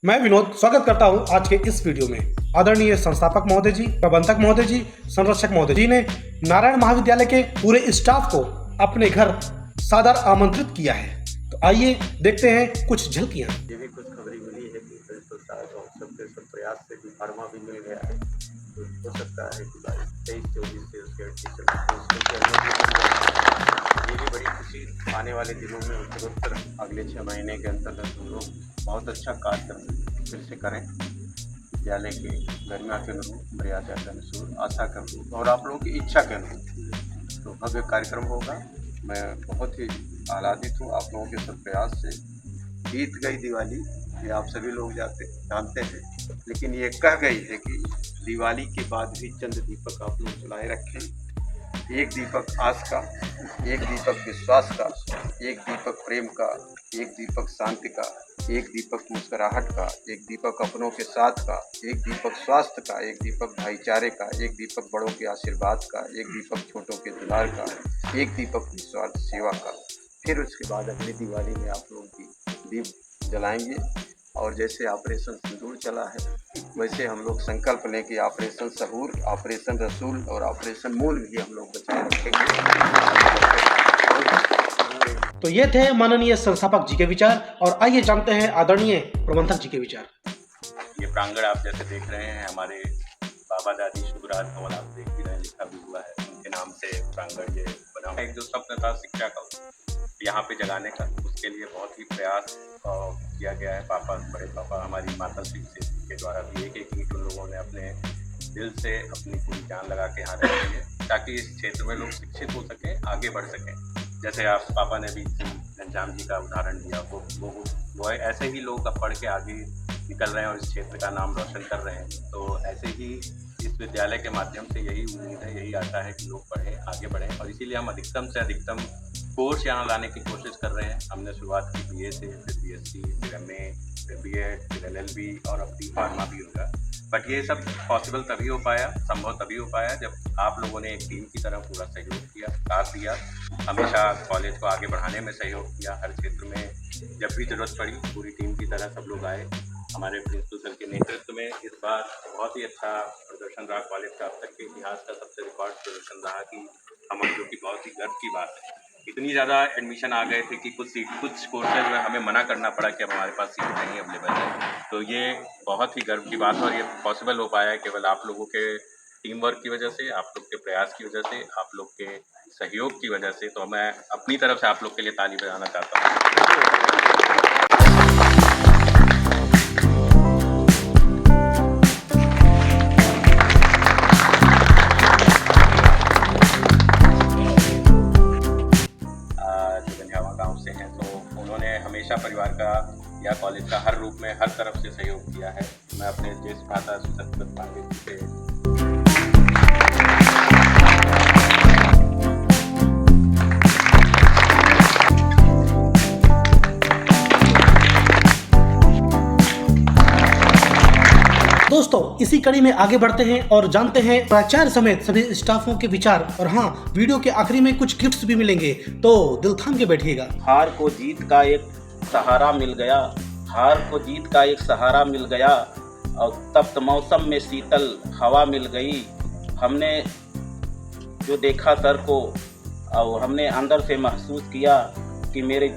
मैं विनोद स्वागत करता हूं आज के इस वीडियो में। आदरणीय संस्थापक महोदय जी, प्रबंधक महोदय जी, संरक्षक महोदय जी ने नारायण महाविद्यालय के पूरे स्टाफ को अपने घर सादर आमंत्रित किया है। तो आइए देखते हैं कुछ झलकियां। ये भी कुछ खबरें मिली है कि प्रिंसिपल साहब और सबके सब प्रयास से भी फार्मा भी मिल गया है। तो हो सकता है कि 23-24 से उसके ये भी बड़ी खुशी आने वाले दिनों में उत्तरोत्तर अगले 6 महीने के अंतर्गत हम लोग बहुत अच्छा कार्य फिर से करें विद्यालय के गरिमा के अनुरूप, मर्यादा के अनुसार, आशा के अनुरूप और आप लोगों की इच्छा के अनुरूप। तो भव्य कार्यक्रम होगा। मैं बहुत ही आह्लादित हूँ आप लोगों के सब प्रयास से। बीत गई दिवाली, ये आप सभी लोग जानते हैं, लेकिन ये कह गई है कि दिवाली के बाद भी चंद दीपक आप लोग जलाए रखें। एक दीपक आस का, एक दीपक विश्वास का, एक दीपक प्रेम का, एक दीपक शांति का, एक दीपक मुस्कुराहट का, एक दीपक अपनों के साथ का, एक दीपक स्वास्थ्य का, एक दीपक भाईचारे का, एक दीपक बड़ों के आशीर्वाद का, एक दीपक छोटों के दुलार का, एक दीपक निस्वार्थ सेवा का। फिर उसके बाद अगली दिवाली में आप लोगों की दीप जलाएंगे। और जैसे ऑपरेशन सिंदूर चला है, वैसे हम लोग संकल्प लें कि ऑपरेशन सहूर, ऑपरेशन रसूल और ऑपरेशन मूल भी हम लोग बचाए रखेंगे। तो ये थे माननीय संस्थापक जी के विचार, और आइए जानते हैं आदरणीय प्रबंधक जी के विचार। ये प्रांगण आप जैसे देख रहे हैं, हमारे बाबा दादी शुभराज भवन आप देख भी रहे हैं, लिखा भी हुआ है, उनके नाम से प्रांगण ये बना। एक जो स्वप्न था शिक्षा का यहाँ पे जगाने का, उसके लिए बहुत ही प्रयास किया गया है। पापा, बड़े पापा, हमारी माता श्री के द्वारा भी एक ईंट उन लोगों ने अपने दिल से अपनी पूरी जान लगा के यहाँ रखी है, ताकि इस क्षेत्र में लोग शिक्षित हो सकें, आगे बढ़ सकें। जैसे आप पापा ने भी घनश्याम जी का उदाहरण दिया, वो ऐसे ही लोग अब पढ़ के आगे निकल रहे हैं और इस क्षेत्र का नाम रोशन कर रहे हैं। तो ऐसे ही इस विद्यालय के माध्यम से यही उम्मीद है, यही आता है कि लोग पढ़ें, आगे बढ़ें, और इसीलिए हम अधिकतम से अधिकतम कोर्स यहाँ लाने की कोशिश कर रहे हैं। हमने शुरुआत की BA से, फिर BSc, फिर MA, फिर BEd, फिर LLB और अब फार्मा भी होगा। बट ये सब पॉसिबल तभी हो पाया, संभव तभी हो पाया जब आप लोगों ने एक टीम की तरह पूरा सहयोग किया, साथ दिया, हमेशा कॉलेज को आगे बढ़ाने में सहयोग किया। हर क्षेत्र में जब भी जरूरत पड़ी पूरी टीम की तरह सब लोग आए। हमारे प्रिंसिपल सर के नेतृत्व में इस बार बहुत ही अच्छा प्रदर्शन रहा। कॉलेज का अब तक के इतिहास का सबसे रिकॉर्ड प्रदर्शन रहा, कि हम जो कि बहुत ही गर्व की बात है। इतनी ज़्यादा एडमिशन आ गए थे कि कुछ कोर्सेज में हमें मना करना पड़ा कि अब हमारे पास सीट नहीं अवेलेबल है। तो ये बहुत ही गर्व की बात है, और ये पॉसिबल हो पाया है केवल आप लोगों के टीम वर्क की वजह से, आप लोग के प्रयास की वजह से, आप लोग के सहयोग की वजह से। तो मैं अपनी तरफ से आप लोग के लिए ताली बजाना चाहता हूँ। हमेशा परिवार का या कॉलेज का हर रूप में, हर तरफ से सहयोग किया है। मैं अपने ज्येष्ठ भ्राता सतत पांडे जी से दोस्तों, इसी कड़ी में आगे बढ़ते हैं और जानते हैं प्राचार्य समेत सभी स्टाफों के विचार। और हाँ, वीडियो के आखिरी में कुछ गिफ्ट्स भी मिलेंगे, तो दिल थाम के बैठिएगा। हार को जीत का एक सहारा मिल गया, हार को जीत का एक सहारा मिल गया, और तप्त मौसम में शीतल हवा मिल गई। हमने जो देखा सर को, और हमने अंदर से महसूस किया कि मेरे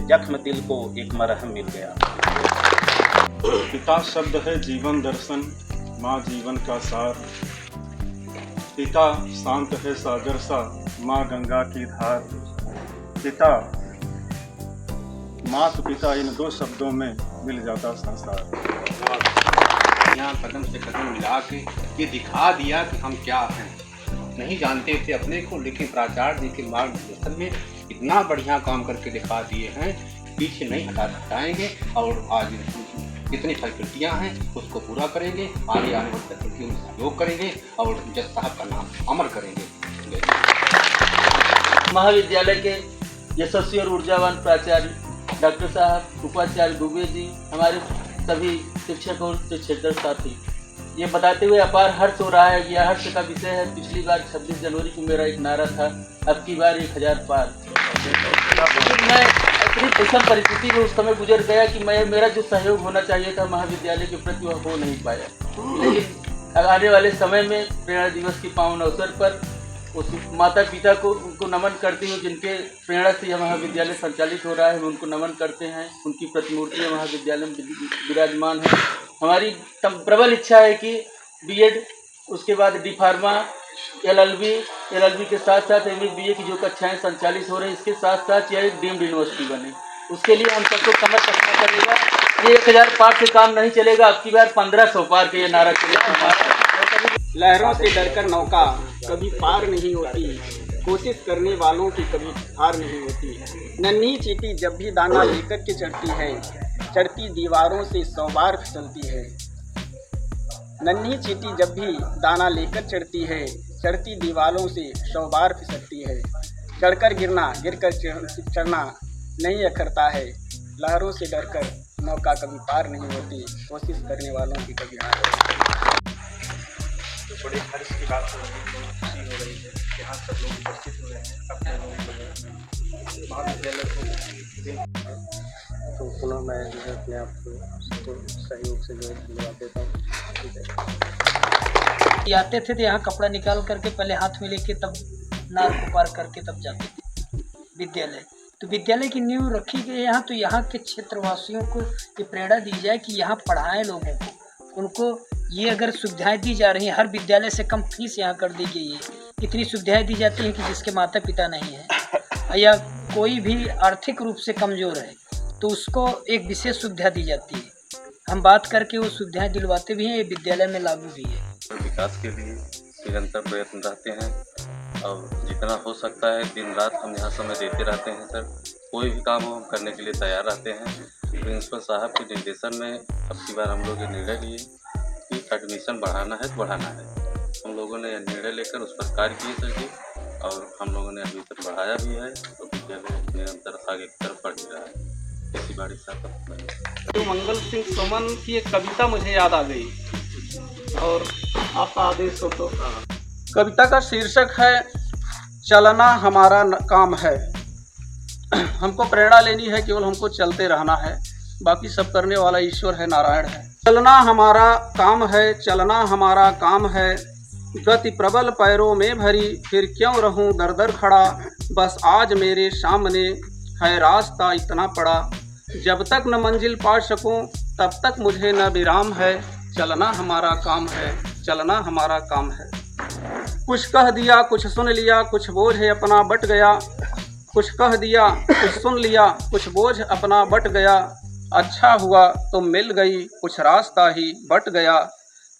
जख्म दिल को एक मरहम मिल गया। पिता शब्द है जीवन दर्शन, माँ जीवन का सार। पिता शांत है सागर सा, माँ गंगा की धार। पिता, माता पिता, इन दो शब्दों में मिल जाता संसार। यहाँ कदम से कदम मिला के ये दिखा दिया कि हम क्या हैं। नहीं जानते थे अपने को, लेकिन प्राचार्य जी के मार्गदर्शन में इतना बढ़िया काम करके दिखा दिए हैं, पीछे नहीं हटाएंगे। और आज जितनी फैकल्टियाँ हैं उसको पूरा करेंगे, आगे आने वाली फैकल्टियों में सहयोग करेंगे और जज साहब का नाम अमर करेंगे। महाविद्यालय के यशस्वी और ऊर्जावान प्राचार्य डॉक्टर साहब, उपाचार्य दुबे जी, हमारे सभी शिक्षक और शिक्षेतर साथी, ये बताते हुए अपार हर्ष हो रहा है कि यह हर्ष का विषय है। पिछली बार 26 जनवरी को मेरा एक नारा था, अब की बार 1000 पार। मैं इतनी विषम परिस्थिति में उस समय गुजर गया कि मेरा जो सहयोग होना चाहिए था महाविद्यालय के प्रति वह हो नहीं पाया। लेकिन आने वाले समय में प्रेरणा दिवस के पावन अवसर पर उस माता पिता को उनको नमन करती हूँ जिनके प्रेरणा से यह महाविद्यालय संचालित हो रहा है। हम उनको नमन करते हैं, उनकी प्रतिमूर्ति महाविद्यालय में विराजमान है। हमारी प्रबल इच्छा है कि बीएड, उसके बाद डी फार्मा, एलएलबी के साथ साथ एमए बीए की जो कक्षाएं संचालित हो रही हैं, इसके साथ साथ यह एक डीम्ड यूनिवर्सिटी बने। उसके लिए हम सबको कमर कसना पड़ेगा। ये 1000 पार से काम नहीं चलेगा, अब की बार 1500 पार के ये नारा चलेगा। लहरों से डरकर नौका कभी पार नहीं होती, कोशिश करने वालों की कभी हार नहीं होती। नन्ही चींटी जब भी दाना लेकर के चढ़ती है, चढ़ती दीवारों से 100 बार फिसलती है। नन्ही चींटी जब भी दाना लेकर चढ़ती है, चढ़ती दीवारों से 100 बार फिसलती है। चढ़कर गिरना, गिरकर चढ़ना नहीं अखरता है। लहरों से डरकर नौका कभी पार नहीं होती, कोशिश करने वालों की कभी हार नहीं होती। बड़े हर्ष की बात हो रही है, खुशी हो रही है कि यहाँ सब लोग उपस्थित हुए हैं अपने महाविद्यालय को। तो पुनः मैं जो है अपने आप को सहयोग से जो है धन्यवाद देता हूँ। आते थे तो यहाँ कपड़ा निकाल करके पहले हाथ में लेके तब नार को पार करके तब जाते थे विद्यालय। तो विद्यालय की नींव रखी गई यहाँ, तो यहाँ के क्षेत्रवासियों को ये प्रेरणा दी जाए कि यहाँ पढ़ाएं लोगों को। उनको ये अगर सुविधाएं दी जा रही हैं, हर विद्यालय से कम फीस यहाँ कर दी गई है। इतनी सुविधाएं दी जाती हैं कि जिसके माता पिता नहीं हैं या कोई भी आर्थिक रूप से कमज़ोर है तो उसको एक विशेष सुविधा दी जाती है। हम बात करके वो सुविधाएं दिलवाते भी हैं, ये विद्यालय में लागू भी है। विकास के लिए निरंतर प्रयत्न रहते हैं और जितना हो सकता है दिन रात हम यहाँ समय देते रहते हैं सर। कोई भी काम हम करने के लिए तैयार रहते हैं। प्रिंसिपल साहब के निर्देशन में अब की बार हम लोग ये निर्णय लिए कि एडमिशन बढ़ाना है तो बढ़ाना है। हम लोगों ने यह निर्णय लेकर उस पर कार्य किए सर जी, और हम लोगों ने अभी तक बढ़ाया भी है। तो विद्यालय निरंतर आगे की तरफ बढ़ रहा है। इसी बाड़ी साहब तो मंगल सिंह सुमन की एक कविता मुझे याद आ गई और आपका आदेश हो तो। कविता का शीर्षक है चलना हमारा काम है। हमको प्रेरणा लेनी है, केवल हमको चलते रहना है, बाकी सब करने वाला ईश्वर है, नारायण है। चलना हमारा काम है, चलना हमारा काम है, गति प्रबल पैरों में भरी, फिर क्यों रहूं दर दर खड़ा, बस आज मेरे सामने है रास्ता इतना पड़ा, जब तक न मंजिल पा सकूं तब तक मुझे न विराम है, चलना हमारा काम है, चलना हमारा काम है। कुछ कह दिया कुछ सुन लिया, कुछ बोझ है अपना बट गया, कुछ कह दिया कुछ सुन लिया, कुछ बोझ अपना बट गया, अच्छा हुआ तुम मिल गई, कुछ रास्ता ही बट गया,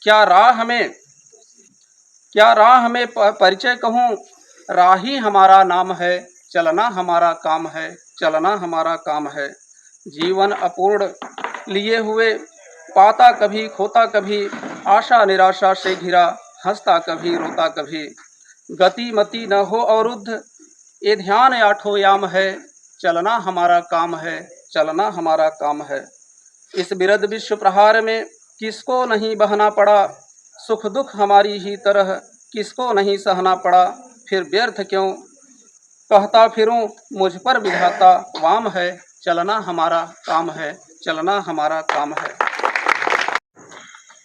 क्या राह में परिचय कहूँ, राही हमारा नाम है, चलना हमारा काम है, चलना हमारा काम है। जीवन अपूर्ण लिए हुए, पाता कभी खोता कभी, आशा निराशा से घिरा, हंसता कभी रोता कभी, गति मति न हो अवरुद्ध, ये ध्यान आठो याम है, चलना हमारा काम है, चलना हमारा काम है। इस बिरद विश्व प्रहार में किसको नहीं बहना पड़ा, सुख दुख हमारी ही तरह किसको नहीं सहना पड़ा, फिर व्यर्थ क्यों कहता फिरूं, मुझ पर विधाता वाम है, चलना हमारा काम है, चलना हमारा काम है।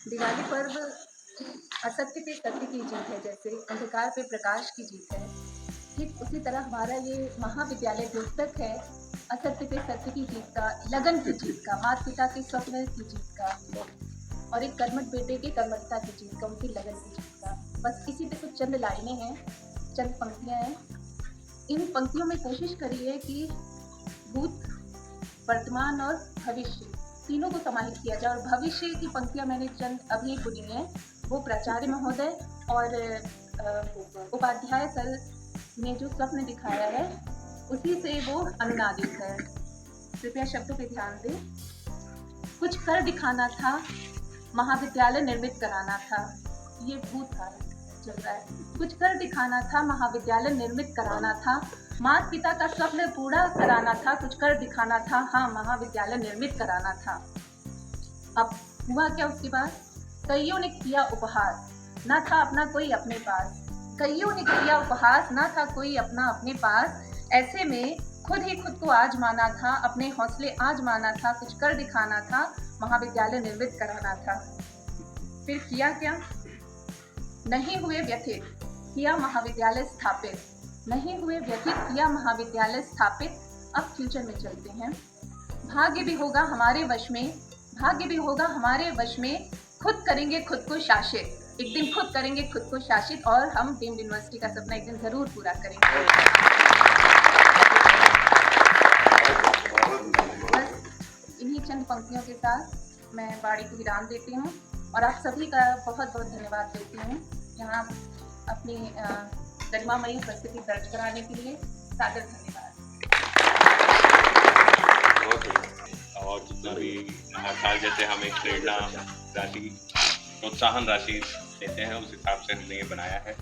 दिवाली पर्व असत्य पे सत्य की जीत है, जैसे अंधकार पे प्रकाश की जीत है, ठीक उसी तरह हमारा ये महाविद्यालय पुस्तक है असत्य पे सत्य की जीत का, लगन की जीत का, माता पिता के स्वप्न की जीत का, और एक कर्मठ बेटे की कर्मठता की जीत का, उनकी लगन की जीत का। बस इसी पे कुछ चंद लाइनें हैं, चंद पंक्तियाँ हैं। इन पंक्तियों में कोशिश करिए कि भूत, वर्तमान और भविष्य तीनों को समाहित किया जाए। और भविष्य की पंक्तियाँ मैंने चंद अभी बुनी हैं, वो प्राचार्य महोदय और उपाध्याय सर ने जो स्वप्न दिखाया है उसी से वो अनुनादित है। कृपया शब्दों पे ध्यान दें। कुछ कर दिखाना था, महाविद्यालय निर्मित कराना था, ये भूतकाल चल रहा है। कुछ कर दिखाना था, महाविद्यालय निर्मित कराना था, माता पिता का स्वप्न पूरा कराना था, कुछ कर दिखाना था, हाँ महाविद्यालय निर्मित कराना था। अब हुआ क्या उसके बाद? कईयों ने किया उपहास, ना था अपना कोई अपने पास। कईयों ने किया उपहास, ना था कोई अपना अपने पास। ऐसे में खुद ही खुद को आजमाना था, अपने हौसले आजमाना था, कुछ कर दिखाना था, महाविद्यालय निर्मित कराना था। फिर किया क्या? नहीं हुए व्यथित, किया महाविद्यालय स्थापित। नहीं हुए व्यथित, किया महाविद्यालय स्थापित। अब फ्यूचर में चलते हैं। भाग्य भी होगा हमारे वश में, भाग्य भी होगा हमारे वश में, खुद करेंगे खुद को शासित। एक दिन खुद करेंगे खुद को शासित और हम डीम्ड यूनिवर्सिटी का सपना एक दिन जरूर पूरा करेंगे। बस इन्हीं चंद पंक्तियों के साथ मैं वाणी को विराम देती हूँ और आप सभी का बहुत बहुत धन्यवाद देती हूँ यहाँ अपनी गरिमामयी उपस्थिति दर्ज कराने के लिए। सादर धन्यवाद। और जितना भी हर साल जैसे हम एक प्रेरणा राशि, प्रोत्साहन राशि देते हैं, उस हिसाब से हमने ये बनाया है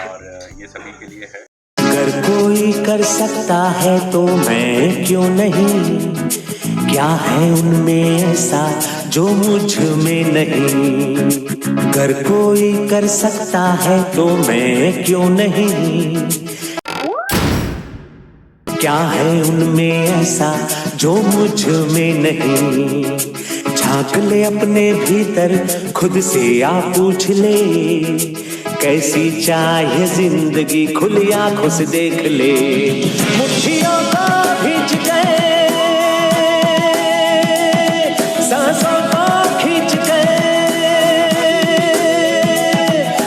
और ये सभी के लिए है। अगर कोई कर सकता है तो मैं क्यों नहीं, क्या है उनमें ऐसा जो मुझ में नहीं। अगर कोई कर सकता है तो मैं क्यों नहीं, क्या है उनमें ऐसा जो मुझ में नहीं। झांक ले अपने भीतर, खुद से आ पूछ ले, कैसी चाहे जिंदगी, खुली आंखों से देख ले। मुट्ठियों को भींच गए, सांसों को खींच गए,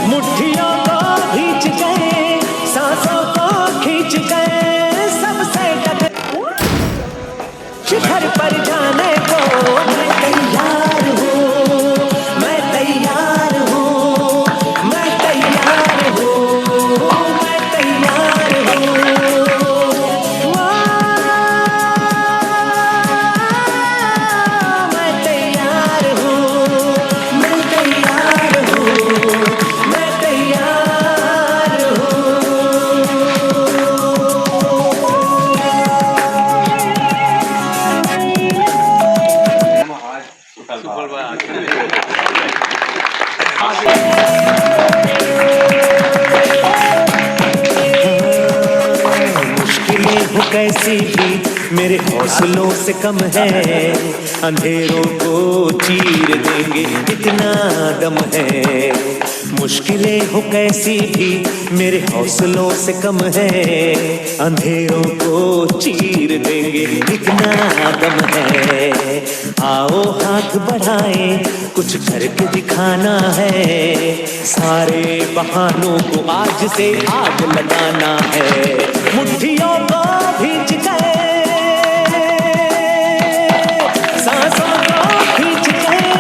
मुट्ठियों को भींच गए, सांसों को खींच गए, सबसे शिखर पर जाने को मैं तैयार हूँ, मैं तैयार हूँ, मैं तैयार हूँ, मैं तैयार हूँ। मैं तैयार हूँ, मैं तैयार हूँ, मैं तैयार हूँ। मुश्किलें हो कैसी भी मेरे हौसलों से कम है, अंधेरों को चीर देंगे इतना दम है। मुश्किलें हो कैसी भी मेरे हौसलों से कम है, अंधेरों को चीर देंगे इतना दम है। आओ हाथ बढ़ाएं, कुछ करके दिखाना है, सारे बहानों को आज से आग लगाना है। मुट्ठियों को भींच गए, सांसों को खींच गए,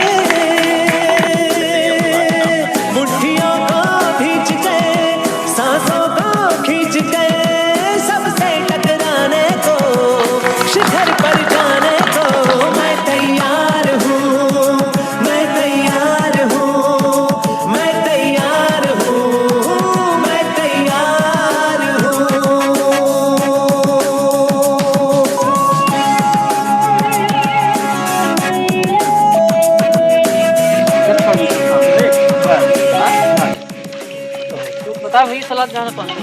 मुट्ठियों को भींच गए, सांसों को खींच गए, सबसे टकराने को, शिखर पर जाने को मैं तैयार हूँ, मैं तैयार हूँ, मैं तैयार हूँ, मैं तैयार हूँ। तो बता भाई सलाद जाना पानी